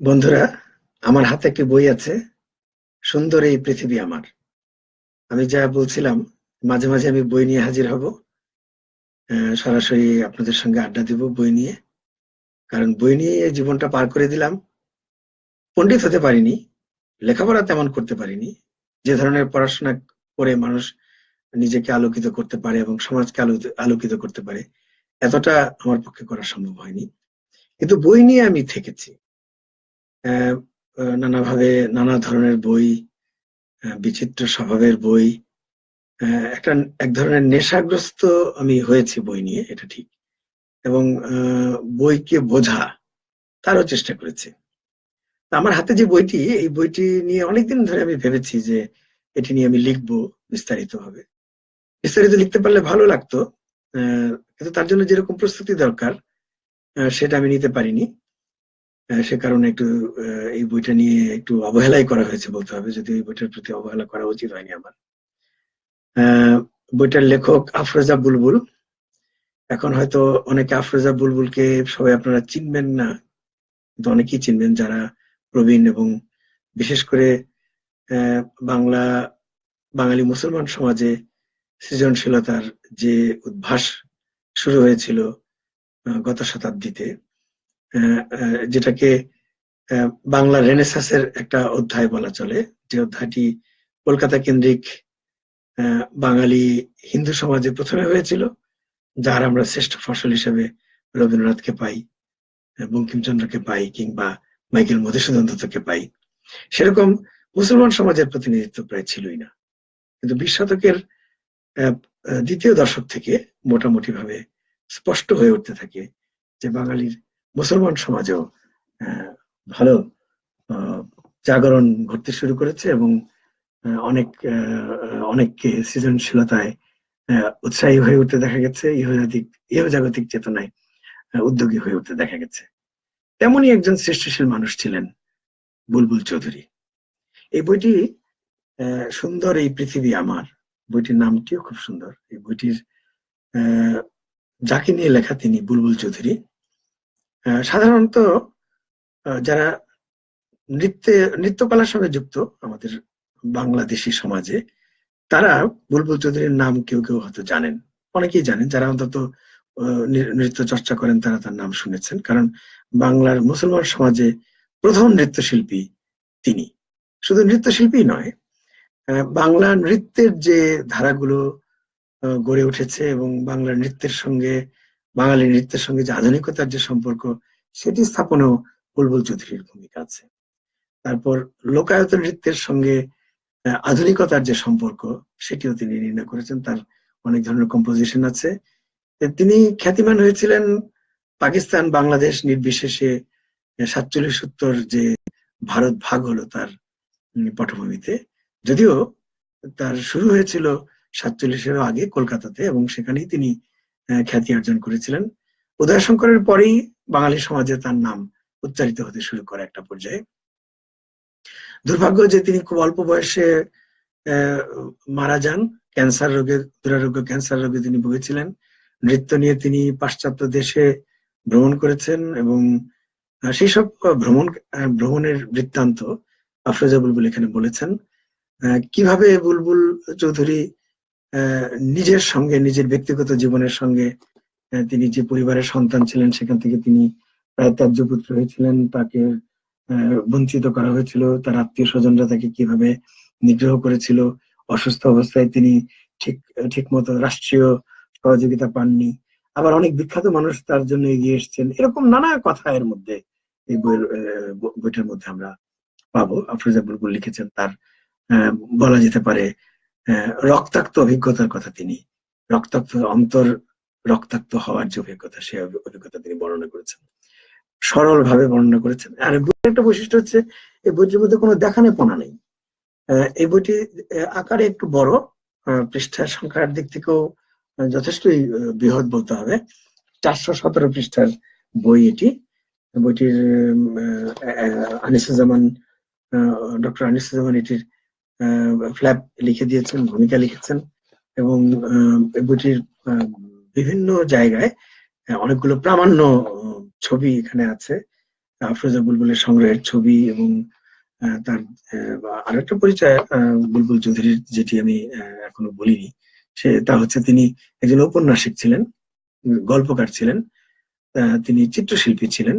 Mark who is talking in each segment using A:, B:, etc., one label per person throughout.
A: বন্ধুরা, আমার হাতে একটি বই আছে, সুন্দর এই পৃথিবী আমার। আমি যা বলছিলাম, মাঝে মাঝে আমি বই নিয়ে হাজির হব। সরাসরি আপনাদের সঙ্গে আড্ডা দিব বই নিয়ে। কারণ বই নিয়ে এই জীবনটা পার করে দিলাম। পণ্ডিত হতে পারিনি, লেখাপড়া তেমন করতে পারিনি। যে ধরনের পড়াশোনা করে মানুষ নিজেকে আলোকিত করতে পারে এবং সমাজকে আলোকিত করতে পারে, এতটা আমার পক্ষে করা সম্ভব হয়নি। কিন্তু বই নিয়ে আমি থেকেছি। আহ, নানাভাবে নানা ধরনের বই, বিচিত্র স্বভাবের বই। একটা এক ধরনের নেশাগ্রস্ত আমি হয়েছি বই নিয়ে, এটা ঠিক। এবং বইকে বোঝা তারও চেষ্টা করেছি। তা আমার হাতে যে বইটি, এই বইটি নিয়ে অনেকদিন ধরে আমি ভেবেছি যে এটি নিয়ে আমি লিখবো বিস্তারিত ভাবে। বিস্তারিত লিখতে পারলে ভালো লাগতো। কিন্তু তার জন্য যেরকম প্রস্তুতি দরকার, সেটা আমি নিতে পারিনি। সে কারণে একটু এই বইটা নিয়ে একটু অবহেলাই করা হয়েছে বলতে হবে, যদি এই বইটার প্রতি অবহেলা করা উচিত হয়নি আমার। আহ বইটার লেখক আফরোজা বুলবুল। এখন হয়তো অনেকে আফরোজা বুলবুলকে সবাই আপনারা চিনবেন না, কিন্তু অনেকেই চিনবেন যারা প্রবীণ। এবং বিশেষ করে আহ, বাংলা বাঙালি মুসলমান সমাজে সৃজনশীলতার যে উদ্ভাস শুরু হয়েছিল গত শতাব্দীতে, যেটাকে বাংলা রেনেসাসের একটা অধ্যায় বলা চলে। যে অধ্যায়টি কলকাতা কেন্দ্রিক বাঙালি হিন্দু সমাজে প্রথমে হয়েছিল, যার আমরা শ্রেষ্ঠ ফসল হিসেবে রবীন্দ্রনাথকে পাই, বঙ্কিমচন্দ্রকে পাই, কিংবা মাইকেল মধুসূদন দত্তকে পাই। সেরকম মুসলমান সমাজের প্রতিনিধিত্ব প্রায় ছিলই না। কিন্তু 20 শতকের আহ, দ্বিতীয় দশক থেকে মোটামুটি ভাবে স্পষ্ট হয়ে উঠতে থাকে যে বাঙালির মুসলমান সমাজেও আহ, ভালো আহ, জাগরণ ঘটতে শুরু করেছে। এবং অনেককে সৃজনশীলতায় উৎসাহী হয়ে উঠতে দেখা গেছে, ইহজাগতিক চেতনায় উদ্যোগী হয়ে উঠতে দেখা গেছে। তেমনই একজন সৃষ্টিশীল মানুষ ছিলেন বুলবুল চৌধুরী। এই বইটি সুন্দর এই পৃথিবী আমার, বইটির নামটিও খুব সুন্দর। এই বইটির আহ, যাকে নিয়ে লেখা তিনি বুলবুল চৌধুরী। সাধারণত যারা নৃত্যকলার সঙ্গে যুক্ত আমাদের বাংলাদেশি সমাজে, তারা বুলবুল চৌধুরীর নাম কেউ কেউ হয়তো জানেন। অনেকেই জানেন, যারা অন্তত নৃত্য চর্চা করেন তারা তার নাম শুনেছেন। কারণ বাংলার মুসলমান সমাজে প্রথম নৃত্যশিল্পী তিনি। শুধু নৃত্যশিল্পী নয়, বাংলা নৃত্যের যে ধারাগুলো গড়ে উঠেছে এবং বাংলা নৃত্যের সঙ্গে, বাঙালি নৃত্যের সঙ্গে যে আধুনিকতার যে সম্পর্ক, সেটি স্থাপনেও বুলবুল চৌধুরীর ভূমিকা আছে। তারপর লোকায়ত নৃত্যের সঙ্গে আধুনিকতার যে সম্পর্ক, সেটিও তিনি নির্ণয় করেছেন। তার অনেক ধরনের কম্পোজিশন আছে। তিনি খ্যাতিমান হয়েছিলেন পাকিস্তান বাংলাদেশ নির্বিশেষে 47-70 যে ভারত ভাগ হলো তার পটভূমিতে। যদিও তার শুরু হয়েছিল 47-এর আগে কলকাতাতে, এবং সেখানেই তিনি খ্যাতি অর্জন করেছিলেন। উদয়শঙ্করের পরেই বাঙালি সমাজে তার নাম উচ্চারিত হতে শুরু করে একটা পর্যায়ে। দুর্ভাগ্য যে তিনি খুব অল্প বয়সে আহ, মারা যান। দুরারোগ্য ক্যান্সার রোগে তিনি ভুগেছিলেন। নৃত্য নিয়ে তিনি পাশ্চাত্য দেশে ভ্রমণ করেছেন, এবং সেই সব ভ্রমণের বৃত্তান্ত আফরোজা বুলবুল এখানে বলেছেন। কিভাবে বুলবুল চৌধুরী আহ, নিজের সঙ্গে, নিজের ব্যক্তিগত জীবনের সঙ্গে, তিনি যে পরিবারের সন্তান ছিলেন সেখান থেকে তিনি প্রায় ত্যায্য পুত্র হয়েছিলেন, তাকে বঞ্চিত করা হয়েছিল, তার আত্মীয় স্বজনরা তাকে কিভাবে নিগ্রহ করেছিল। অসুস্থ অবস্থায় তিনি ঠিক ঠিক মতো রাষ্ট্রীয় সহযোগিতা পাননি। আবার অনেক বিখ্যাত মানুষ তার জন্য এগিয়ে এসেছেন। এরকম নানা কথা এর মধ্যে, এই বইটার মধ্যে আমরা পাবো। আফরোজা বুলবুল লিখেছেন তার আহ, বলা যেতে পারে রক্তাক্ত অভিজ্ঞতার কথা। তিনি অন্তর রক্তাক্ত হওয়ার যে অভিজ্ঞতা, সেই অভিজ্ঞতা তিনি বর্ণনা করেছেন, সরল ভাবে বর্ণনা করেছেন। আর বইয়ের একটা বৈশিষ্ট্য হচ্ছে, এই বইটির মধ্যে কোনো দেখানেপনা নেই। এই বইটি আকারে একটু বড়, পৃষ্ঠার সংখ্যার দিক থেকেও যথেষ্টই বৃহৎ বলতে হবে। 417 পৃষ্ঠার বই এটি। বইটির আনিসুজ্জামান, ডক্টর আনিসুজ্জামান এটির ফ্ল্যাপ লিখে দিয়েছেন, ভূমিকা লিখেছেন। এবং এই বইটির বিভিন্ন জায়গায় অনেকগুলো প্রামাণ্য ছবি এখানে আছে। আফরোজা বুলবুলের সংগ্রহের ছবি এবং তার আরেকটা পরিচয় বুলবুল চৌধুরীর, যেটি আমি এখনো বলিনি, তা হচ্ছে তিনি একজন ঔপন্যাসিক ছিলেন, গল্পকার ছিলেন, তিনি চিত্রশিল্পী ছিলেন।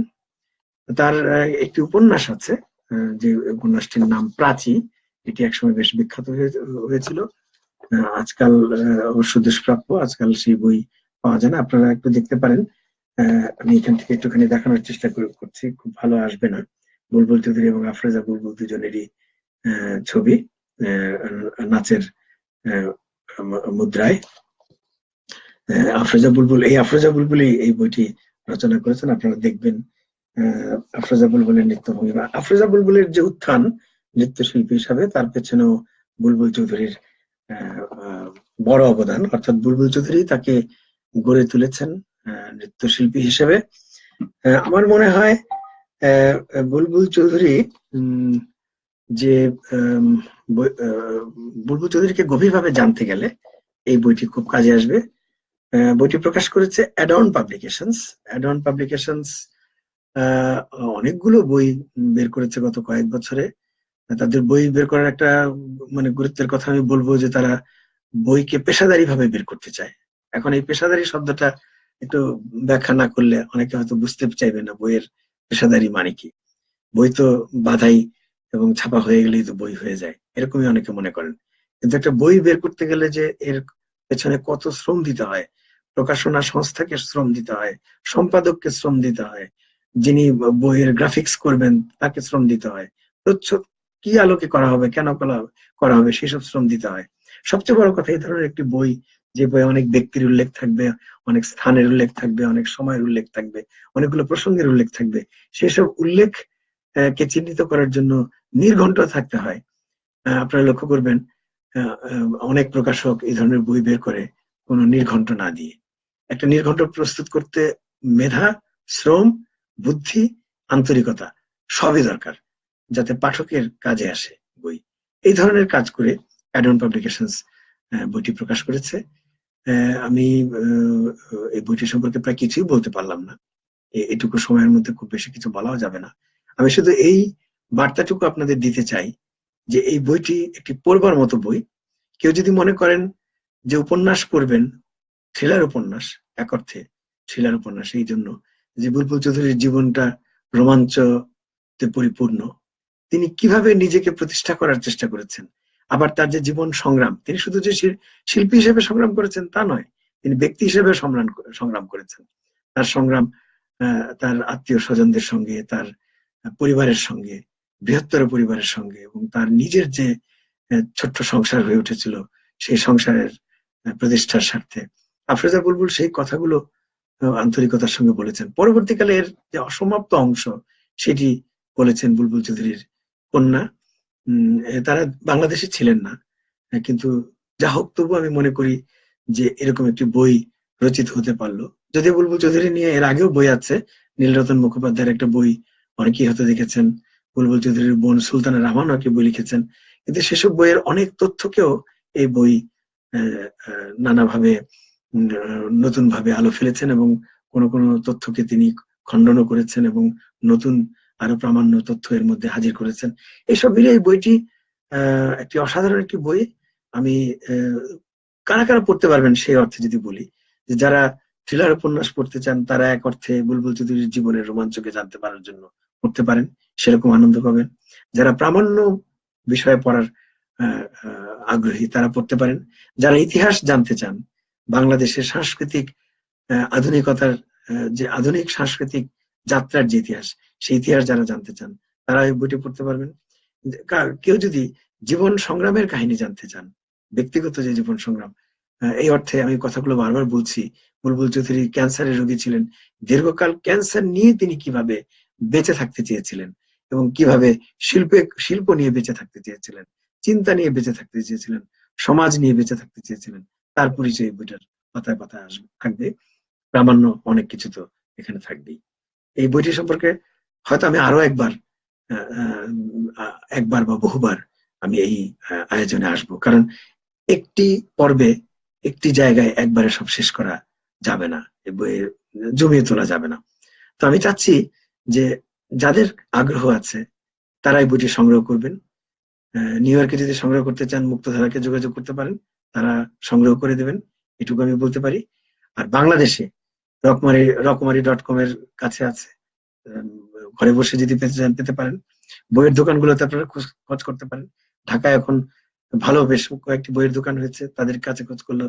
A: তার একটি উপন্যাস আছে, যে উপন্যাসটির নাম প্রাচী। এটি একসময় বেশ বিখ্যাত হয়েছিল। আজকাল অবশ্য দুষ্প্রাপ্য, আজকাল সেই বই পাওয়া যায় না। আপনারা একটু দেখতে পারেন। আমি এখান থেকে একটুখানি দেখানোর চেষ্টা করছি, খুব ভালো আসবে না। বুলবুল চৌধুরী এবং আফরোজা বুলবুল দুজনেরই ছবি নাচের মুদ্রায়। আফরোজা বুলবুলই এই বইটি রচনা করেছেন। আপনারা দেখবেন আফরোজা বুলবুলের নৃত্যভঙ্গিমা, আফরোজা বুলবুলের যে উত্থান নৃত্যশিল্পী হিসাবে, তার পেছনেও বুলবুল চৌধুরীর বড় অবদান। অর্থাৎ বুলবুল চৌধুরী তাকে গড়ে তুলেছেন নৃত্যশিল্পী হিসেবে। আমার মনে হয় বুলবুল চৌধুরী যে বুলবুল চৌধুরীকে গভীরভাবে জানতে গেলে এই বইটি খুব কাজে আসবে। বইটি প্রকাশ করেছে অ্যাডর্ন পাবলিকেশনস। অ্যাডর্ন পাবলিকেশনস অনেকগুলো বই বের করেছে গত কয়েক বছরে। তাদের বই বের করার একটা মানে গুরুত্বের কথা আমি বলবো যে তারা বইকে পেশাদারি ভাবে বের করতে চায়। এখন এই পেশাদারি শব্দটা একটু ব্যাখ্যা না করলে অনেকে হয়তো বুঝতে চাইবে না বইয়ের পেশাদারি মানে কি। বই তো বাঁধাই এবং ছাপা হয়ে গেলেই তো বই হয়ে যায়, এরকমই অনেকে মনে করেন। কিন্তু একটা বই বের করতে গেলে যে এর পেছনে কত শ্রম দিতে হয়, প্রকাশনা সংস্থাকে শ্রম দিতে হয়, সম্পাদককে শ্রম দিতে হয়, যিনি বইয়ের গ্রাফিক্স করবেন তাকে শ্রম দিতে হয়, প্রচ্ছদ কি আলোকে করা হবে, কেন করা হবে, সেসব শ্রম দিতে হয়। সবচেয়ে বড় কথা, এই ধরনের একটি বই, যে বই অনেক ব্যক্তির উল্লেখ থাকবে, অনেক স্থানের উল্লেখ থাকবে, অনেক সময়ের উল্লেখ থাকবে, অনেকগুলো প্রসঙ্গের উল্লেখ থাকবে, সেসব উল্লেখ কে চিহ্নিত করার জন্য নির্ঘণ্ট থাকতে হয়। আপনারা লক্ষ্য করবেন অনেক প্রকাশক এই ধরনের বই বের করে কোনো নির্ঘণ্ট না দিয়ে। একটা নির্ঘণ্ট প্রস্তুত করতে মেধা, শ্রম, বুদ্ধি, আন্তরিকতা সবই দরকার, যাতে পাঠকের কাজে আসে বই। এই ধরনের কাজ করে অ্যাডর্ন পাবলিকেশনস বইটি প্রকাশ করেছে। আমি এই বইটি সম্পর্কে প্রায় কিছুই বলতে পারলাম না, এটুকু সময়ের মধ্যে খুব বেশি কিছু বলাও যাবে না। আমি শুধু এই বার্তাটুকু আপনাদের দিতে চাই যে এই বইটি একটি পড়বার মতো বই। কেউ যদি মনে করেন যে উপন্যাস পড়বেন, থ্রিলার উপন্যাস, এক অর্থে থ্রিলার উপন্যাস এই জন্য যে বুলবুল চৌধুরীর জীবনটা রোমাঞ্চতে পরিপূর্ণ। তিনি কিভাবে নিজেকে প্রতিষ্ঠা করার চেষ্টা করেছেন, আবার তার যে জীবন সংগ্রাম, তিনি শুধু যে শিল্পী হিসেবে সংগ্রাম করেছেন তা নয়, তিনি ব্যক্তি হিসেবে সংগ্রাম করেছেন। তার সংগ্রাম তার আত্মীয় স্বজনদের সঙ্গে, তার পরিবারের সঙ্গে, বৃহত্তর পরিবারের সঙ্গে, এবং তার নিজের যে ছোট্ট সংসার হয়ে উঠেছিল সেই সংসারের প্রতিষ্ঠার স্বার্থে। আফরোজা বুলবুল সেই কথাগুলো আন্তরিকতার সঙ্গে বলেছেন। পরবর্তীকালে এর যে অসমাপ্ত অংশ সেটি বলেছেন বুলবুল চৌধুরীর কন্যা। তারা বাংলাদেশে ছিলেন না, কিন্তু যা হোক, তবু আমি মনে করি যে এরকম একটি বই রচিত হতে পারলো। যদিও বুলবুল চৌধুরী নিয়ে এর আগেও বই আছে, নীলরতন মুখোপাধ্যায়ের একটা বই অনেকেই হয়তো দেখেছেন, বুলবুল চৌধুরীর বোন সুলতানা রহমান একটি বই লিখেছেন। কিন্তু সেসব বইয়ের অনেক তথ্যকেও এই বই নানাভাবে নতুন ভাবে আলো ফেলেছেন, এবং কোন কোন তথ্যকে তিনি খণ্ডনও করেছেন এবং নতুন আরো প্রামাণ্য তথ্য এর মধ্যে হাজির করেছেন। এইসব মিলে এই বইটি একটি অসাধারণ একটি বই। আমি কারা কারা পড়তে পারবেন সেই অর্থে যদি বলি, যে যারা থ্রিলার উপন্যাস পড়তে চান তারা এক অর্থে বুলবুল চৌধুরীর জীবনের রোমাঞ্চকে জানতে পারার জন্য পড়তে পারেন, সেরকম আনন্দ পাবেন। যারা প্রামাণ্য বিষয়ে পড়ার আগ্রহী তারা পড়তে পারেন। যারা ইতিহাস জানতে চান, বাংলাদেশের সাংস্কৃতিক আধুনিকতার যে আধুনিক সাংস্কৃতিক যাত্রার যে ইতিহাস, সেই ইতিহাস যারা জানতে চান তারা এই বইটি পড়তে পারবেন। কেউ যদি জীবন সংগ্রামের কাহিনী জানতে চান, ব্যক্তিগত যে জীবন সংগ্রাম, এই অর্থে আমি কথাগুলো বারবার বলছি, বুলবুল চৌধুরী ক্যান্সারের রোগী ছিলেন। দীর্ঘকাল ক্যান্সার নিয়ে তিনি কিভাবে বেঁচে থাকতে চেয়েছিলেন এবং কিভাবে শিল্প নিয়ে বেঁচে থাকতে চেয়েছিলেন, চিন্তা নিয়ে বেঁচে থাকতে চেয়েছিলেন, সমাজ নিয়ে বেঁচে থাকতে চেয়েছিলেন, তার পরিচয় বইটার পাতায় পাতায় থাকবে। প্রামাণ্য অনেক কিছু তো এখানে থাকবেই। এই বইটি সম্পর্কে হয়তো আমি আরো একবার বা বহুবার আমি এই আয়োজনে আসব, কারণ একটি পর্বে একটি জায়গায় একবারে সব শেষ করা যাবে না, এই বইয়ে জমিয়ে তোলা যাবে না। তো আমি চাচ্ছি যে যাদের আগ্রহ আছে তারাই বইটি সংগ্রহ করবেন। নিউ ইয়র্কে যদি সংগ্রহ করতে চান মুক্তধারাকে যোগাযোগ করতে পারেন, তারা সংগ্রহ করে দেবেন, এটুকু আমি বলতে পারি। আর বাংলাদেশে রকমারি.com এর কাছে আছে, আহ, ঘরে বসে যদি পেতে চান পেতে পারেন। বইয়ের দোকানগুলোতে আপনারা খোঁজ করতে পারেন। ঢাকায় এখন ভালো বেশ কয়েকটি বইয়ের দোকান হয়েছে, তাদের কাছে খোঁজ করলে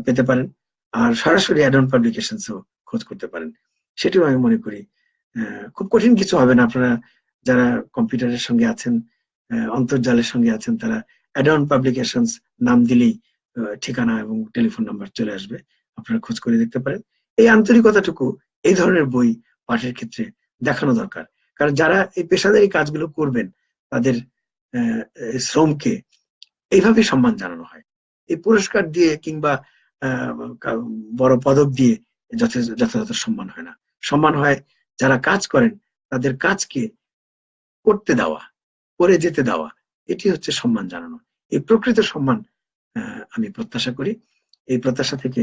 A: পেতে পারেন। আর সরাসরি অ্যাডন পাবলিকেশনসও খোঁজ করতে পারেন। সেটিও আমি মনে করি খুব কঠিন কিছু হবে না। আপনারা যারা কম্পিউটারের সঙ্গে আছেন, অন্তর্জালের সঙ্গে আছেন, তারা অ্যাডন পাবলিকেশনস নাম দিলেই ঠিকানা এবং টেলিফোন নাম্বার চলে আসবে, আপনারা খোঁজ করে দেখতে পারেন। এই আন্তরিকতাটুকু এই ধরনের বই পাঠের ক্ষেত্রে দেখানো দরকার। কারণ যারা এই পেশাদারি কাজগুলো করবেন তাদের শ্রমকে এইভাবে সম্মান জানানো হয়। এই পুরস্কার দিয়ে কিংবা বড় পদক দিয়ে যথাযথ সম্মান হয় না। সম্মান হয় যারা কাজ করেন তাদের কাজকে করতে দেওয়া, করে যেতে দেওয়া, এটি হচ্ছে সম্মান জানানো। এই প্রকৃত সম্মান আমি প্রত্যাশা করি। এই প্রত্যাশা থেকে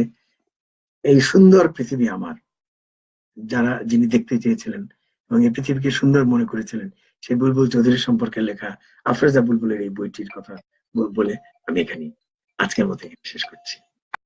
A: এই সুন্দর পৃথিবী আমার, যিনি দেখতে চেয়েছিলেন এবং এই পৃথিবীকে সুন্দর মনে করেছিলেন, সেই বুলবুল চৌধুরী সম্পর্কে লেখা আফরোজা বুলবুলের এই বইটির কথা বলে আমি এখানে আজকের মতো শেষ করছি।